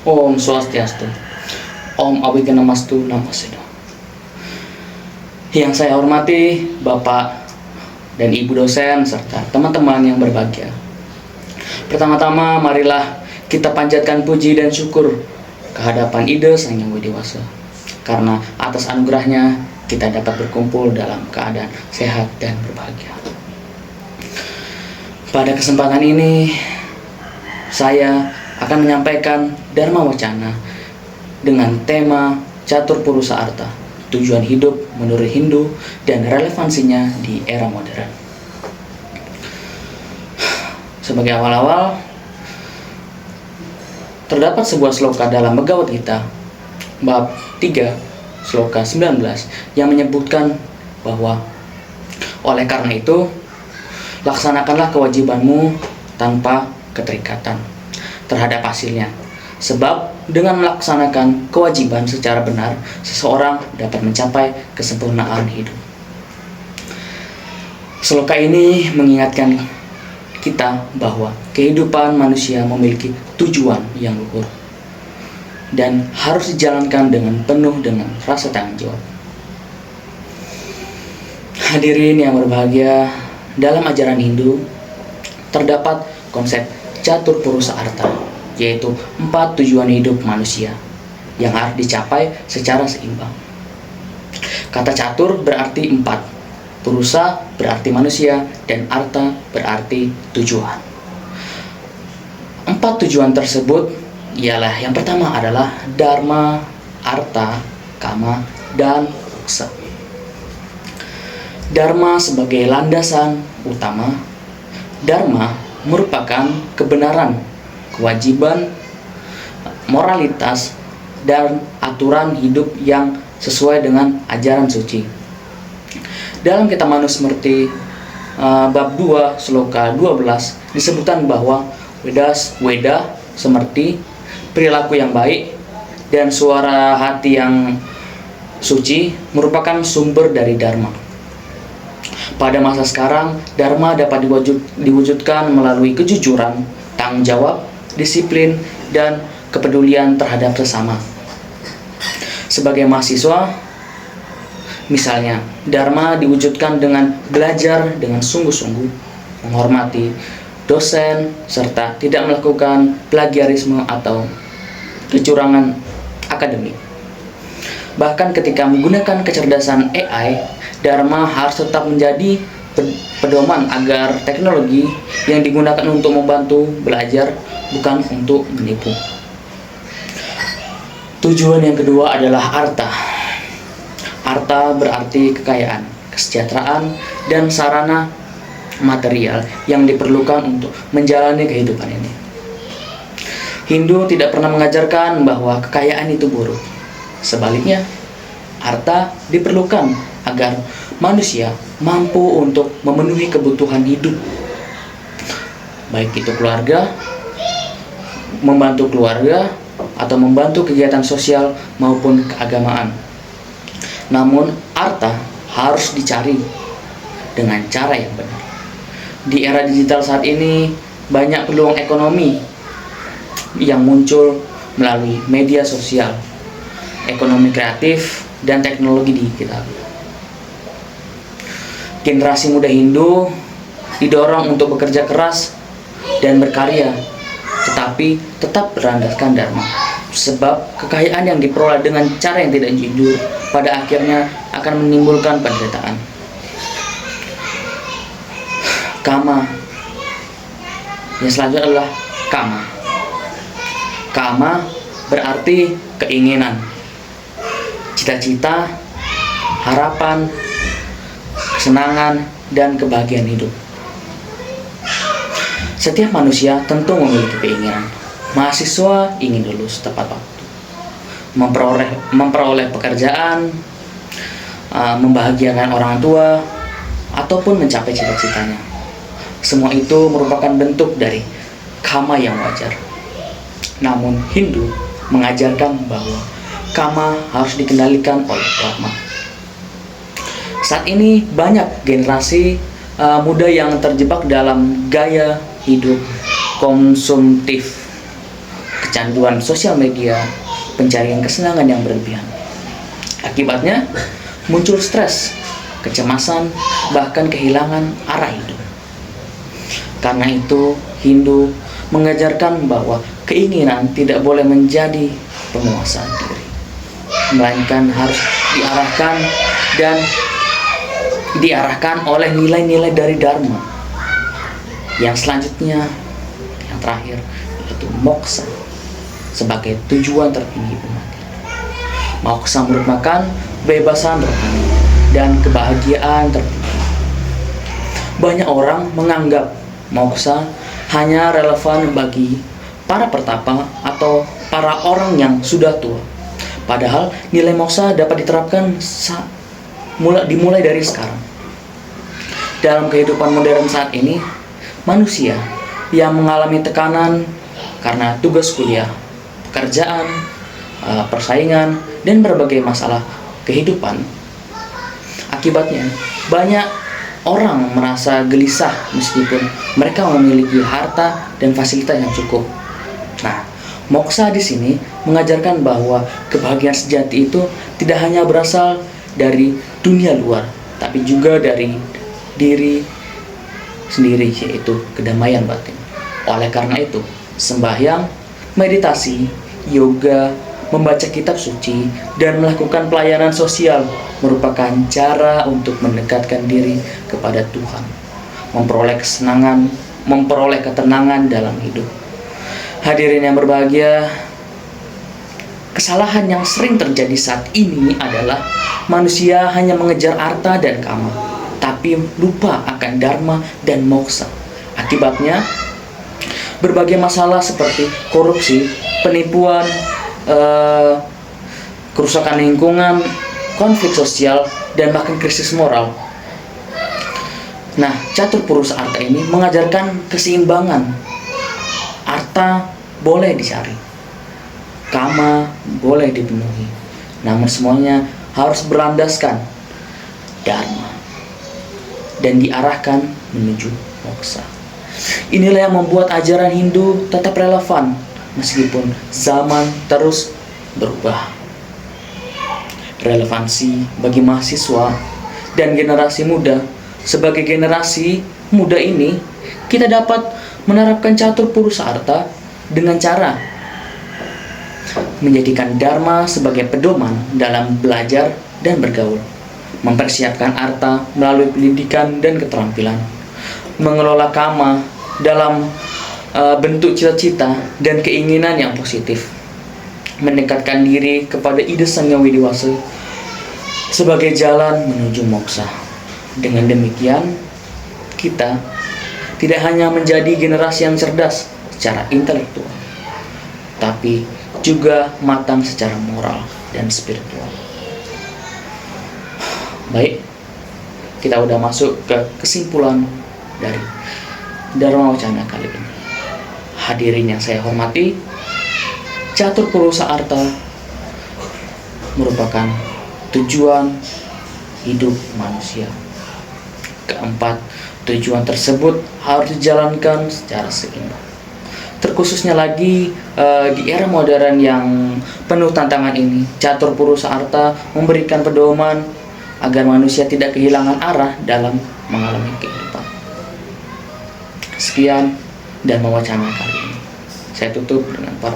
Om Swastiastu. Om Awiganamastu Namasedo. Yang saya hormati Bapak dan Ibu dosen serta teman-teman yang berbahagia. Pertama-tama marilah kita panjatkan puji dan syukur kehadapan Ida Sang Yang Widewasa. Karena atas anugerahnya kita dapat berkumpul dalam keadaan sehat dan berbahagia. Pada kesempatan ini saya akan menyampaikan Dharma Wacana dengan tema Catur Purusa Artha, tujuan hidup menurut Hindu dan relevansinya di era modern. Sebagai awal-awal, terdapat sebuah sloka dalam Bhagavad Gita bab 3 sloka 19 yang menyebutkan bahwa oleh karena itu laksanakanlah kewajibanmu tanpa keterikatan terhadap hasilnya. Sebab dengan melaksanakan kewajiban secara benar, seseorang dapat mencapai kesempurnaan hidup. Sloka ini mengingatkan kita bahwa kehidupan manusia memiliki tujuan yang luhur dan harus dijalankan dengan penuh dengan rasa tanggung jawab. Hadirin yang berbahagia, dalam ajaran Hindu terdapat konsep Catur Purusa Artha, yaitu 4 tujuan hidup manusia yang harus dicapai secara seimbang. Kata catur berarti 4, purusa berarti manusia, dan artha berarti tujuan. 4 tujuan tersebut ialah yang pertama adalah dharma, artha, kama, dan moksa. Dharma sebagai landasan utama. Dharma merupakan kebenaran, kewajiban, moralitas, dan aturan hidup yang sesuai dengan ajaran suci. Dalam Kitab Manusmriti bab 2 sloka 12 disebutkan bahwa Weda semerti perilaku yang baik dan suara hati yang suci merupakan sumber dari dharma. Pada masa sekarang, dharma dapat diwujudkan melalui kejujuran, tanggung jawab, disiplin, dan kepedulian terhadap sesama. Sebagai mahasiswa, misalnya, dharma diwujudkan dengan belajar dengan sungguh-sungguh, menghormati dosen, serta tidak melakukan plagiarisme atau kecurangan akademik. Bahkan ketika menggunakan kecerdasan AI, dharma harus tetap menjadi pedoman agar teknologi yang digunakan untuk membantu belajar, bukan untuk menipu. Tujuan yang kedua adalah artha. Artha berarti kekayaan, kesejahteraan, dan sarana material yang diperlukan untuk menjalani kehidupan ini. Hindu tidak pernah mengajarkan bahwa kekayaan itu buruk. Sebaliknya, artha diperlukan agar manusia mampu untuk memenuhi kebutuhan hidup, baik itu keluarga, membantu keluarga, atau membantu kegiatan sosial maupun keagamaan. Namun, artha harus dicari dengan cara yang benar. Di era digital saat ini, banyak peluang ekonomi yang muncul melalui media sosial, ekonomi kreatif, dan teknologi digital. Generasi muda Hindu didorong untuk bekerja keras dan berkarya, tetapi tetap berlandaskan dharma. Sebab kekayaan yang diperoleh dengan cara yang tidak jujur pada akhirnya akan menimbulkan penderitaan. Kama. Yang selanjutnya adalah kama. Kama berarti keinginan, cita-cita, harapan, kesenangan, dan kebahagiaan hidup. Setiap manusia tentu memiliki keinginan. Mahasiswa ingin lulus tepat waktu, memperoleh pekerjaan, membahagiakan orang tua, ataupun mencapai cita-citanya. Semua itu merupakan bentuk dari kama yang wajar. Namun Hindu mengajarkan bahwa kama harus dikendalikan oleh dharma. Saat ini banyak generasi muda yang terjebak dalam gaya hidup konsumtif, kecanduan sosial media, pencarian kesenangan yang berlebihan. Akibatnya muncul stres, kecemasan, bahkan kehilangan arah hidup. Karena itu, Hindu mengajarkan bahwa keinginan tidak boleh menjadi penguasa diri, melainkan harus diarahkan oleh nilai-nilai dari Dharma. Yang selanjutnya, yang terakhir, yaitu moksa sebagai tujuan tertinggi umat. Moksa merupakan kebebasan rohani dan kebahagiaan tertinggi. Banyak orang menganggap moksa hanya relevan bagi para pertapa atau para orang yang sudah tua. Padahal nilai moksa dapat diterapkan dimulai dari sekarang. Dalam kehidupan modern saat ini, manusia yang mengalami tekanan karena tugas kuliah, pekerjaan, persaingan, dan berbagai masalah kehidupan. Akibatnya, banyak orang merasa gelisah meskipun mereka memiliki harta dan fasilitas yang cukup. Nah, moksa di sini mengajarkan bahwa kebahagiaan sejati itu tidak hanya berasal dari dunia luar, tapi juga dari diri sendiri, yaitu kedamaian batin. Oleh karena itu, sembahyang, meditasi, yoga, membaca kitab suci, dan melakukan pelayanan sosial merupakan cara untuk mendekatkan diri kepada Tuhan, memperoleh ketenangan dalam hidup. Hadirin yang berbahagia, kesalahan yang sering terjadi saat ini adalah manusia hanya mengejar harta dan kama, tapi lupa akan dharma dan moksa. Akibatnya, berbagai masalah seperti korupsi, penipuan, kerusakan lingkungan, konflik sosial, dan bahkan krisis moral. Nah, catur purusa arta ini mengajarkan keseimbangan. Arta boleh dicari, kama boleh dipenuhi, namun semuanya harus berlandaskan dharma dan diarahkan menuju moksa. Inilah yang membuat ajaran Hindu tetap relevan meskipun zaman terus berubah. Relevansi bagi mahasiswa dan generasi muda. Sebagai generasi muda ini, kita dapat menerapkan catur purusa arta dengan cara menjadikan dharma sebagai pedoman dalam belajar dan bergaul, mempersiapkan arta melalui pendidikan dan keterampilan, mengelola kama dalam bentuk cita-cita dan keinginan yang positif, mendekatkan diri kepada ide Sangya Widiwasa sebagai jalan menuju moksa. Dengan demikian, kita tidak hanya menjadi generasi yang cerdas secara intelektual, tapi juga matang secara moral dan spiritual. Baik, kita udah masuk ke kesimpulan dari Dharma Wacana kali ini. Hadirin yang saya hormati, catur purusa arta merupakan tujuan hidup manusia. Keempat, tujuan tersebut harus dijalankan secara seimbang. Terkhususnya lagi di era modern yang penuh tantangan ini, catur purusa arta memberikan pedoman agar manusia tidak kehilangan arah dalam mengalami kehidupan. Sekian Dharma Wacana kali ini. Saya tutup dengan para